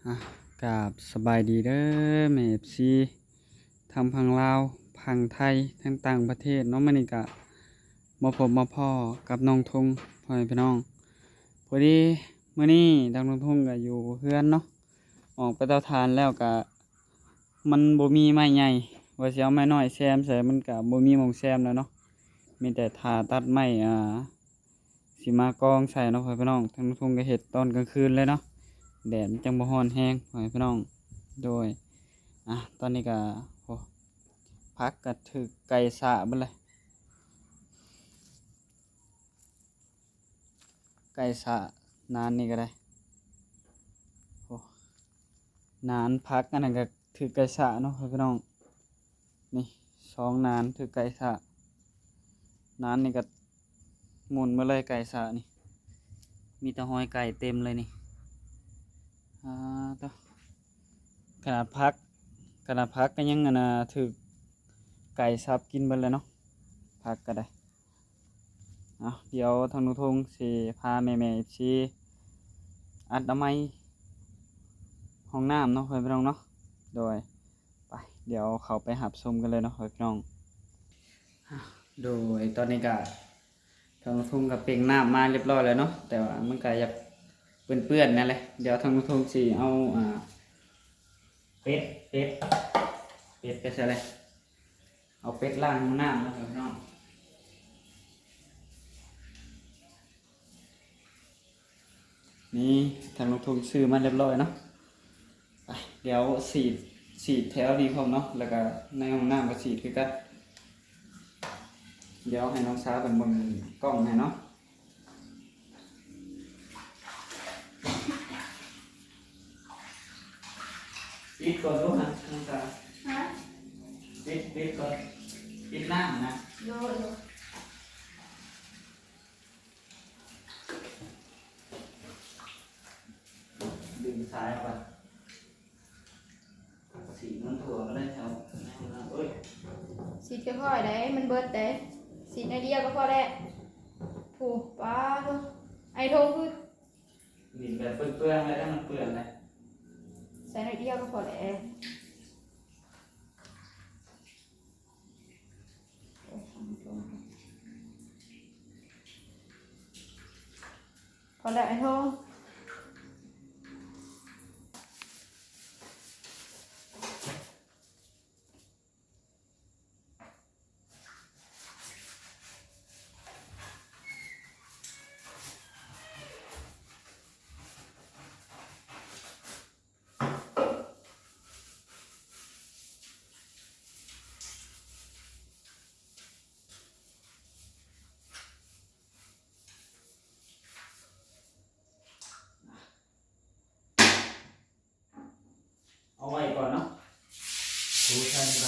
อ่ะกราบสบายดีเด้อแม่เอฟซีทางพังลาวพังไทยทั้งต่างประเทศเนาะมื้อนี้ก็มาพบมาพ่อกับน้องทงพ่อแม่พี่น้องพอดีมื้อนี้ทางน้องทงก็อยู่เฮือนเนาะออกไปเตาถ่านแล้วก็มันบ่มีไม้ใหญ่ว่าสิเอาไม้น้อยแซมใส่มันก็บ่มีหม้องแซมแล้วเนาะมีแต่ท่าตัดไม้สิมากองใส่เนาะพ่อแม่พี่น้องทางน้องทงก็เฮ็ดตอนกลางคืนเลยเนาะ แดดมันจังบ่ร้อนแห้งพ่อแม่พี่น้องโดยตอนนี้ก็โอ้พักก็ถึกไก่สะเบิดเลยไก่สะนานนี่ก็ได้โอ้นานพักอันนั้นก็ถึกไก่สะเนาะพ่อแม่พี่น้องนี่2นานถึกไก่สะนานนี่ก็หมุนมาเลยไก่สะนี่มีแต่หอยไก่เต็มเลยนี่ต่อขนาดพักขนาดพักก็ยังถึกไก่สับกินเบิดเลยเนาะพักก็ได้ เดี๋ยวทางนุทงสิพาแม่ๆสิอัดอนามัยห้องน้ำเนาะเพื่อนพี่น้องเนาะโดยไปเดี๋ยวเขาไปหับชมกันเลยเนาะเพื่อนพี่น้องโดยตอนนี้ก็ทางนุทงกับเป่งน้ำมาเรียบร้อยแล้วเนาะแต่ว่ามันก็อยากเปื้อนๆนั่นแหละเดี๋ยวทางนุทงสิเอาเป็ดไปใส่เลยเอาเป็ดล้างห้องน้ำเนาะเพื่อนพี่น้องนี่ทางลงทุนซื้อมาเรียบร้อยเนาะไปเดี๋ยวสีดแถวดีพร้อมเนาะแล้วก็ในห้องน้ำก็สีดคือกันเดี๋ยวให้น้องสาวเป็นบนกล้องให้เนาะปิดก่อนลูกนะน้องสาวปิดก่อนปิดน้ำนะโยดึงสายก่อนสีมันถั่วก็ได้แถวในห้องน้ำเอ้ยสีก็ค่อยได้มันเบิดได้สีในเดียวก็พอแล้วผูกป้าทุไอโทคือดินแบบเปื้อนๆเลยถ้ามันเปื้อนเลยใส่ในเดียวก็พอแล้วพอแล้วไอโทเอาไว้ก่อนเนาะดูใช่ไหม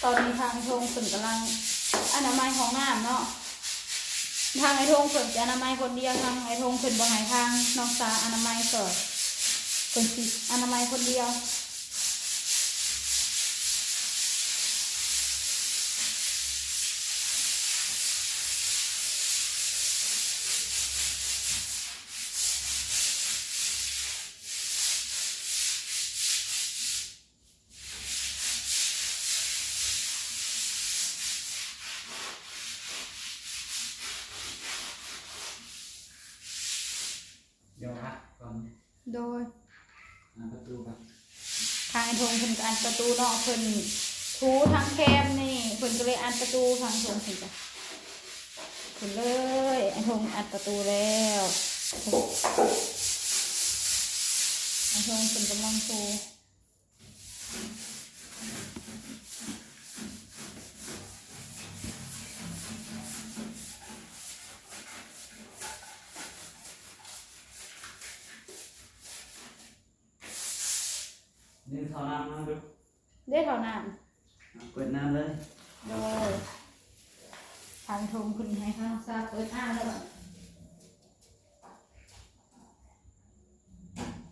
ตอนนี้ทางไอโทงฝนกำลังอนามัยของน้ำเนาะทางไอโทงฝนจะอนามัยคนเดียวทางไอโทงฝนบ่หายทางน้องสาอนามัยก่อนฝนสิอนามัยคนเดียวเดี๋ยวนะก่อน โดย ประตูครับ ทางไอ้ทงเพิ่นก็อันประตูเนาะเพิ่นทูทั้งแคมนี่เพิ่นก็เลยอันประตูทางทงเพิ่นจ้ะเพิ่นเลยไอ้ทงอันประตูแล้วไอ้ทงเพิ่นกำลังทู นี่ท่อน้ำมาดู ได้เท่าน้ เปิดน้ำเลย ำโดยทางทงเพิ่นให้ทางซาเปิดอ่างแล้วบัด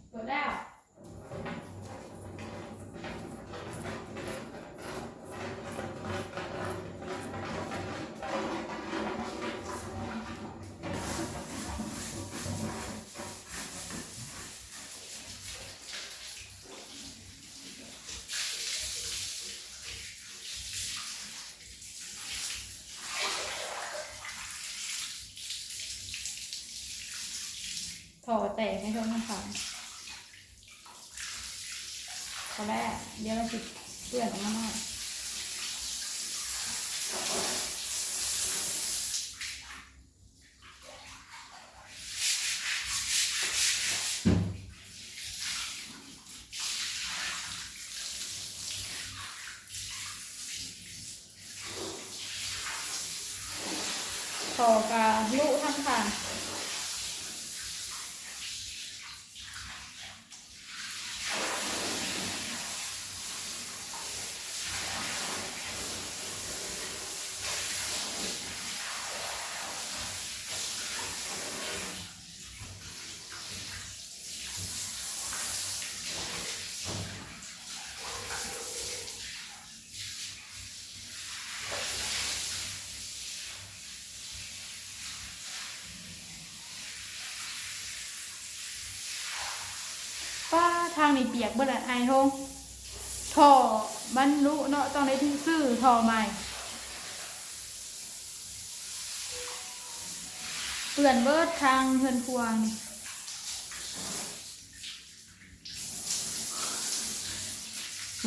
เปิดแล้วถอแตกให้ทงน้ำขังพอแล้วเดี๋ยวเราสิเปื่อนออกมาหน่อยถอกาลุทั้งขางป้าทางนี่เปียกเบิดอะไอ้ทงถอมันลุเนาะต้องได้ที่ซื้อถอใหม่เปื่อนเบิดทางเฮือนครัวนี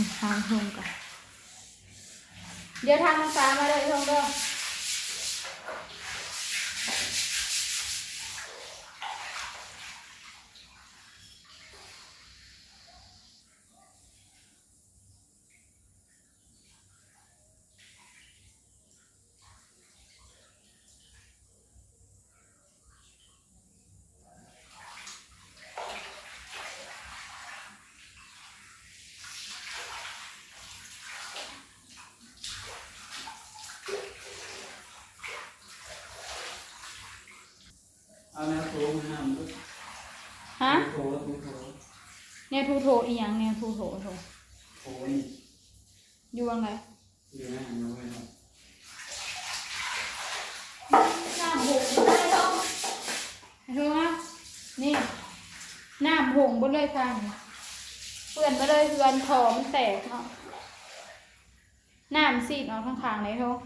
่ทางทงกันเดี๋ยวทางน้ำตามาเลยทงเด้อเอาแนวโถมาน้ำดู ฮะ โถ แนวทูโถอีหยังแนวทูโถโถ โถนี่ อยู่วังไหน อยู่ในหันเอาไว้เนาะ น้ำหงได้ทงไอ้ทงอ่ะนี่น้ำหงบนเลยทางเปื่อนไปเลยเฮือนถอมันแตกเนาะน้ำซีดออกข้างๆไหนทง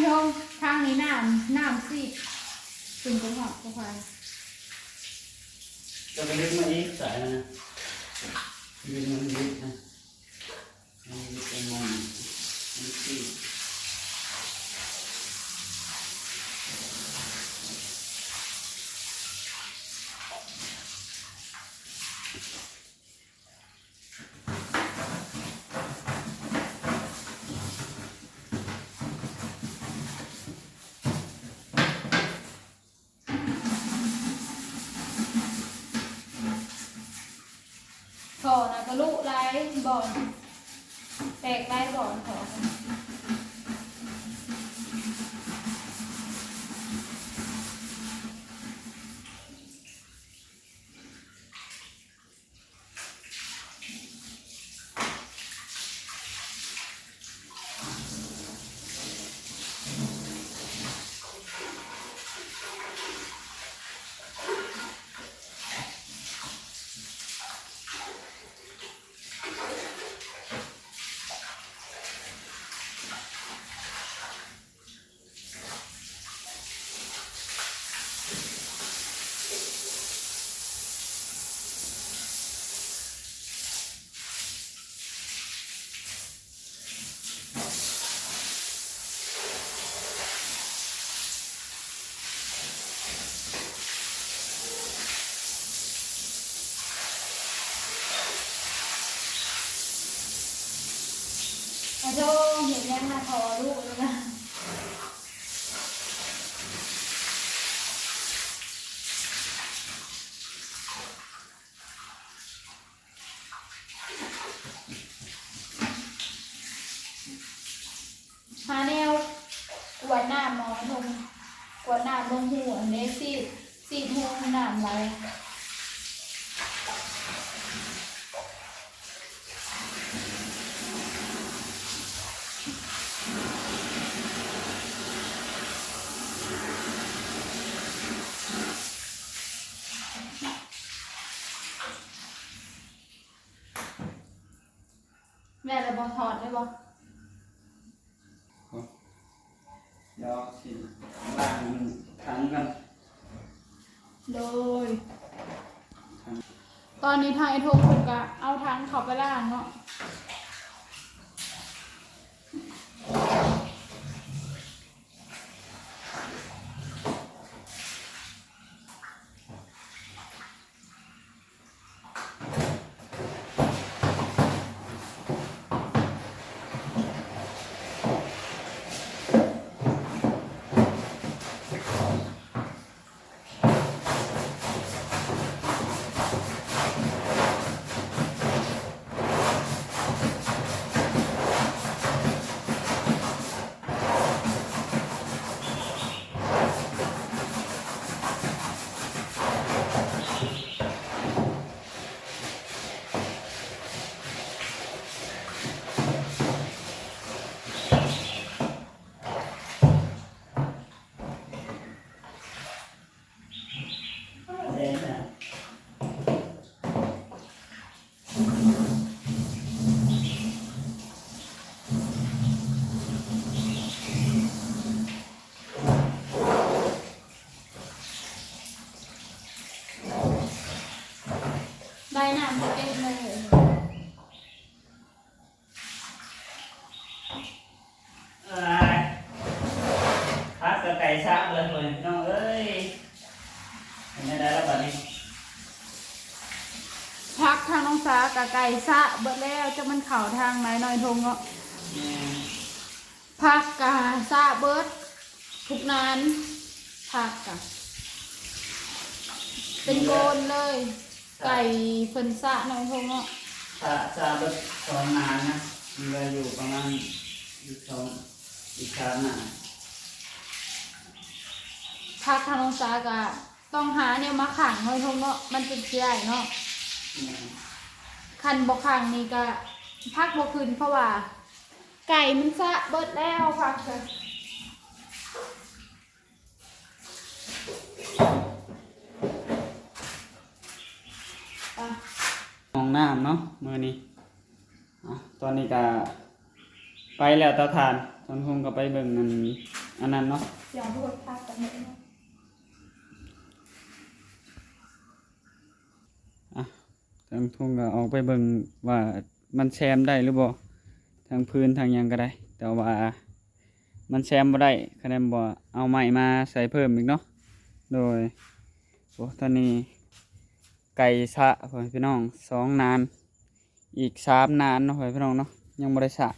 ทงทางนี้น้ำสิถึงตรงหอกตรงไฟ จะไปลึกมาอีกสายนะลึกมันลึกนะลึกเป็นมันลึกที่ถอนะกระลุไล่บ่อนแตกไล่บ่อนถอมาโชว์เห็นยังมาถอลูกแล้วนะหาแนวกวาดน้ำมองทงกวาดน้ำลงหูอันนี้ซีดหูน้ำไหลแม่เลยบอกถอดได้บอก เดี๋ยวสิล้างทั้งกัน โดยตอนนี้ทางไอ้โทงถูกอะเอาทั้งเขาไปล่างเนาะใบหน้ามันเต็มเลย พักกับไก่ช้างเลยน้องเอ้ยเห็นได้แล้วบัดนี้ พักทางน้องสากับไก่สะเบิดแล้วจะมันเข่าทางไหนหน่อยทงเนาะพักกาสะเบิดทุกนานพักกะเป็นโกนเลย ไก่เพิ่นสะหน่อยทงเนาะ ชาแบบสองนานนะมันเลยอยู่ประมาณอีกสองอีกชาหนา พักทางน้องสากะต้องหาเนี่ยมาขังหน่อยทงเนาะมันจะเสียเนาะคันบ่ขังนี่ก็พักบ่ขึ้นเพราะว่า ไก่มันสะเบิดแล้วพักค่ะ ห้องน้ำเนาะมื้อนี้ตอนนี้ก็ไปแล้วเตาถ่านตอนคงก็ไปเบิ่งมัน อันนั้นเนาะ เดี๋ยวดูภาพกันหน่อยนะ ทางทุ่งก็ออกไปเบิ่งว่ามันแซมได้หรือบ่ทางพื้นทางหยังก็ได้ แต่ว่ามันแซมบ่ได้คะแนนบ่เอาไม้มาใส่เพิ่มอีกเนาะโดยโอ้ตอนนี้ไก่สะพ่อพี่น้อง2นานอีก3นานเนาะพ่อพี่น้องเนาะยังบ่ได้สะ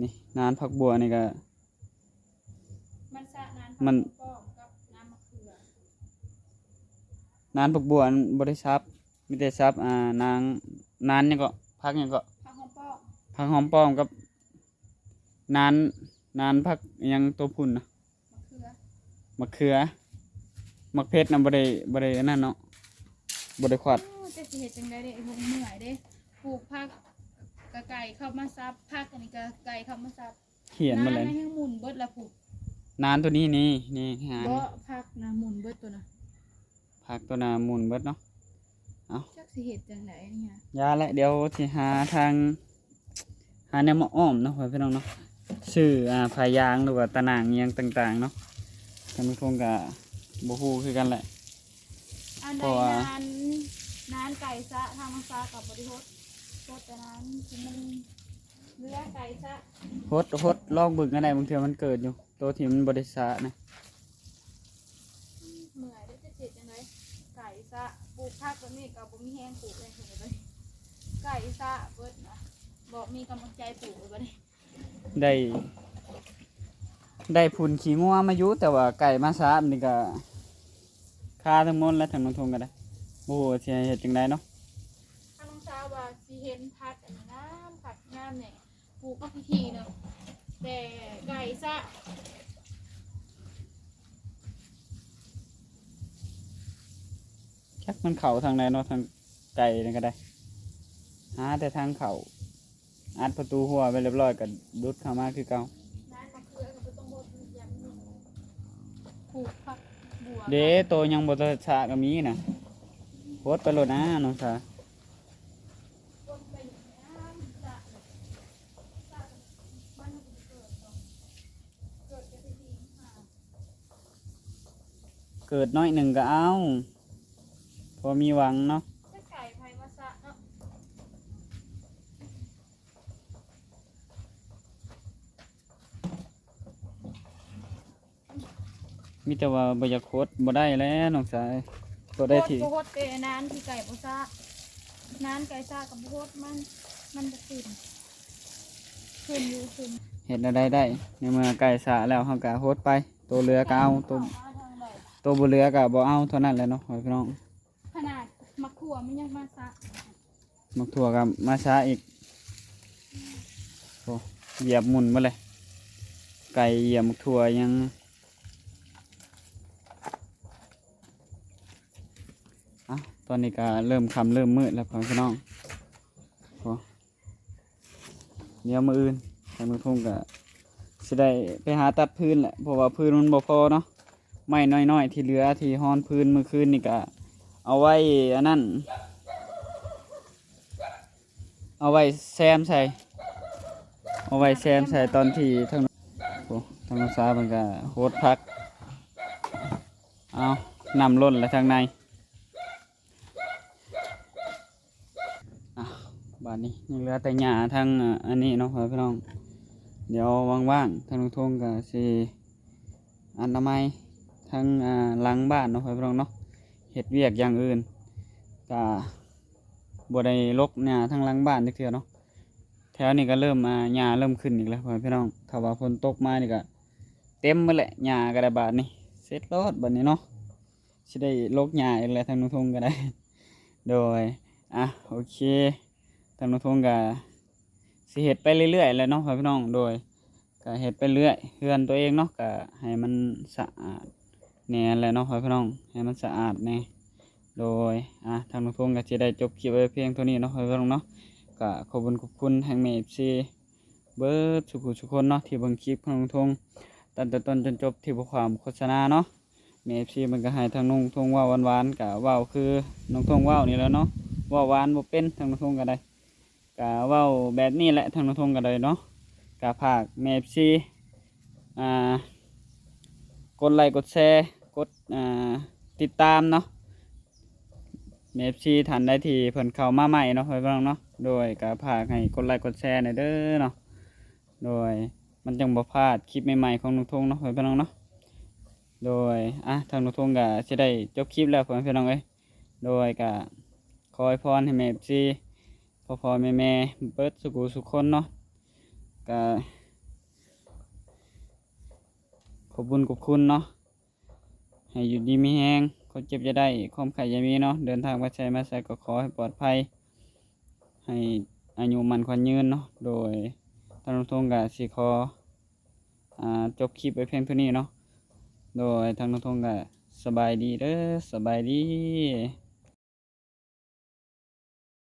นี่นานผักบัวนี่ก็ มันสะนาน มัน ก็กับน้ำมะเขือน านผักบัวอันบ่ได้ซับมีแต่ซับนางนานหยังก็พักหยังก็ ผักหอมป้อม ผักหอมป้อมกับนานนานผักอิหยังตัวพุ่นนะ มะเขือ มะเขือมะเพ็ดนะบ่ได้อันนั้นเนาะบ่ได้ขวัด โอ้จะสิเฮ็ดจังได๋เด้ไอ้พวกเหนื่อยเด้ปลูกผักกะไก่เข้ามาซับผักอันนี้กะไก่เข้ามาซับ เขียนมาเลย น้ำให้หมุนเบิดละปลูก นานตัวนี้นี่หา บ่ผักนะหมุนเบิดตัวน่ะ ผักตัวน่ะหมุนเบิดเนาะ จักสิเฮ็ดจังได๋เนี่ย ยาและเดี๋ยวสิหาทางหาแนวมาอ้อมเนาะพี่น้องเนาะชื่อพายางหรือว่าตะนางอิหยังต่างๆเนาะท่านผู้ชมก็บ่ฮู้คือกันแหละ อันใด เพราะว่า นานไก่ซะทางมังซากับบริโภคโคตรแต่นั้นคือมันเนื้อไก่ซะ ฮดลองเบิ่งกันได้บางเทื่อมันเกิดอยู่ตัวที่มันบ่ได้สะนะ เหนื่อยได้จะเจ็ดจังไดไก่ซะปลูกผักก็มีกับบ่มีแห้งปลูกเลยเห็นเลยไก่ซะเบิดนะบ่มีกำลังใจปลูกเลยบัดนี้ ได้ผุนขี้งัวมาอยู่แต่ว่าไก่มาซาบนี่ก็ค่าทั้งหมดและทั้งน้ำทงก็ได้โอ้โหสิให้เฮ็ดจังไดเนาะ ทางมังซาว่าสิเห็นผักอันนี้น้ำผักงามเนี่ยปลูกก็พิธีเนาะแต่ไก่ซะ จักมันเข้าทางใดเนาะทางไก่นี่ก็ได้หาแต่ทางเข้าอัดประตูหัวไว้เรียบร้อยก็ดุดเข้ามาคือเก่า น้ำมะเขือกับต้นโบดยำนี่ปลูกผักบัว เด้โตยังบ่ทันสะก็มีน่ะโพดไปโลดนะน้องสา ต้นไปอยู่น้ำจะจะบ้านเราเกิดต่อเกิดจะไปดีค่ะ เกิดน้อยหนึ่งก็เอาพอมีหวังเนาะ จะไก่ไผ่มาสะเนาะ มีแต่ว่าบ่อยากโคดบ่ได้แล้วน้องสายบ่ได้ที่ โคตรเตะนานที่ไก่ปุซะนานไก่ซะกับโคตรมันจะขึ้นอยู่ขึ้น เฮ็ดอะไรได้ในเมื่อไก่สะแล้วเฮาก็โฮดไปตัวเรือก็เอาตัว มาทางไหน ตัวบ่เรือก็บ่เอาเท่านั้นแหละเนาะพี่น้อง ขนาดมะขั่วมันยังมาซะ มักถั่วก็มาช้าอีกโอ้เหยียบหมุนมาเลยไก่เหยียบมักถั่วยังอ่ะตอนนี้ก็เริ่มค่ำเริ่มมืดแล้วพี่น้องโอ้เดี๋ยวมื้ออื่นทางนู้นทุ่งก็สิได้ไปหาตัดพื้นแหละเพราะว่าพื้นมันบ่พอเนาะไม้น้อยๆที่เหลือที่ฮ้อนพื้นมื้อคืนนี่ก็เอาไว้อันนั้นเอาไว้แซมใส่เอาไว้แซมใส่ตอนที่ทางโอ้ทางนู้นซามันก็โหดพักเอานำล้นแล้วทางในบ้านนี้ยังเหลือแต่หญ้าทางอันนี้เนาะพี่น้องเดี๋ยวว่างๆทางลุงทงก็สิอนามัยทางหลังบ้านเนาะพี่น้องเนาะเฮ็ดเวียกอย่างอื่นก็บ่ได้รกหญ้าทางหลังบ้านจักเทื่อเนาะแถวนี้ก็เริ่มหญ้าเริ่มขึ้นอีกแล้วพี่น้องถ้าว่าฝนตกมานี่ก็เต็มหมดแหละหญ้าก็ได้บาดนี้เสร็จรอดบัดนี้เนาะสิได้รกหญ้าอีกแล้วทางลุงทงก็ได้ โดยโอเคทางลุงทงก็สิเฮ็ดไปเรื่อยๆแหล้วเนาะพี่น้องโดยก็เฮ็ดไปเรื่อยเฮือนตัวเองเนาะก็ให้มันสะอาดแหน่แหละเนาะพี่น้องให้มันสะอาดแหน่โดยทางลุงทงก็สิได้จบคลิปไว้เพียงเท่านี้เนาะพี่น้องเนาะก็ขอบคุณทางแม่ FC เบิดทุกคนเนาะที่เบิ่งคลิปของลุงทงตั้งแต่ต้นจนจบที่บ่ความโฆษณาเนาะแม่ FC มันก็ให้ทางลุงทงเว้าหวานๆก็เว้าคือน้องทงเว้านี่แหล้วเนาะเว้าหวานบ่เป็นทางลุงทงก็ได้ก็เว้าแบบนี้แหละทางลุงทงก็ได้เนาะก็ฝากแม่ FC กดไลค์กดแชร์กดติดตามเนาะFC ท่านใดที่เพิ่นเข้ามาใหม่เนาะพ่อพี่น้องเนาะโดยก็ฝากให้กดไลค์กดแชร์หน่อยเด้อเนาะโดยมันจังบ่พลาดคลิปใหม่ๆของน้องทงเนาะพ่อพี่น้องเนาะโดยทางน้องทงก็สิได้จบคลิปแล้วพ่อพี่น้องเอ้ยโดยก็ขออวยพรให้แม่ FC พ่อแม่เบิดสุขุสุขคนเนาะก็ขอบคุญขอบคุณเนาะให้อยู่ดีมีแฮงคนเจ็บจะได้ความไข่จะมีเนาะเดินทางมาใช้มาใส่ก็ขอให้ปลอดภัยให้อายุมันขวัญยืนเนาะโดยทางทงกับสิขอจบคลิปไปเพียงเท่านี้เนาะโดยทางทงกับสบายดีเด้อสบายดี